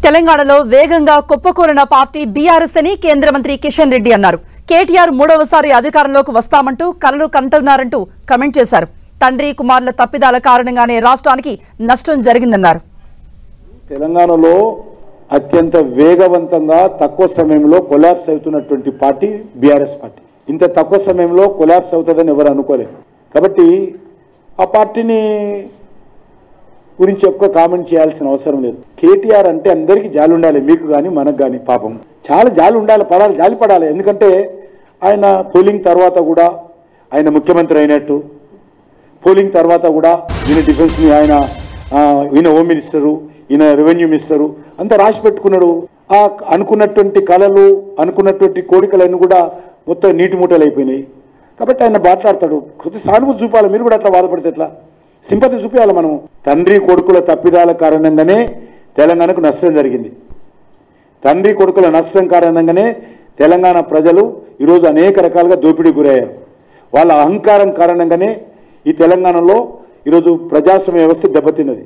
తెలంగాణలో వేగంగా కుప్పకూలిన party BRS అని కేంద్ర మంత్రి కిషన్ రెడ్డి అన్నారు. కేటీఆర్ మూడవసారి అధికారంలోకి వస్తామంటూ కలలు కంటున్నారంటూ కామెంట్ చేశారు. తండ్రి కుమారుల తప్పిదాల కారణంగానే రాష్ట్రానికి నష్టం జరిగిందన్నారు. తెలంగాణలో అత్యంత వేగవంతంగా తక్కువ సమయంలో కొలాప్స్ అవుతున్నటువంటి పార్టీ బీఆర్ఎస్ పార్టీ. ఇంత తక్కువ సమయంలో కొలాప్స్ అవుతుందని ఎవరు అనుకోలేదు. కాబట్టి ఆ పార్టీని గురించి ఎక్కువ కామెంట్ చేయాల్సిన అవసరం లేదు. కేటీఆర్ అంటే అందరికీ జాలి ఉండాలి, మీకు కానీ మనకు కానీ. పాపం చాలా జాలి ఉండాలి, పడాలి, జాలి పడాలి. ఎందుకంటే ఆయన పోలింగ్ తర్వాత కూడా ఆయన ముఖ్యమంత్రి అయినట్టు, పోలింగ్ తర్వాత కూడా ఈయన డిఫెన్స్ని ఈయన హోమ్ మినిస్టరు, ఈయన రెవెన్యూ మినిస్టరు అంతా రాసి పెట్టుకున్నాడు. ఆ అనుకున్నటువంటి కళలు, అనుకున్నటువంటి కోరికలన్నీ కూడా మొత్తం నీటి మూటలు అయిపోయినాయి. కాబట్టి ఆయన మాట్లాడతాడు. కొద్ది సానుభూతి చూపాలి. మీరు కూడా అట్లా బాధపడితే ఎట్లా? సింపతి చూపించాలి. మనం తండ్రి కొడుకుల తప్పిదాల కారణంగానే తెలంగాణకు నష్టం జరిగింది. తండ్రి కొడుకుల నష్టం కారణంగానే తెలంగాణ ప్రజలు ఈరోజు అనేక రకాలుగా దోపిడీ గురయ్యారు. వాళ్ళ అహంకారం కారణంగానే ఈ తెలంగాణలో ఈరోజు ప్రజాస్వామ్య వ్యవస్థ దెబ్బతిన్నది.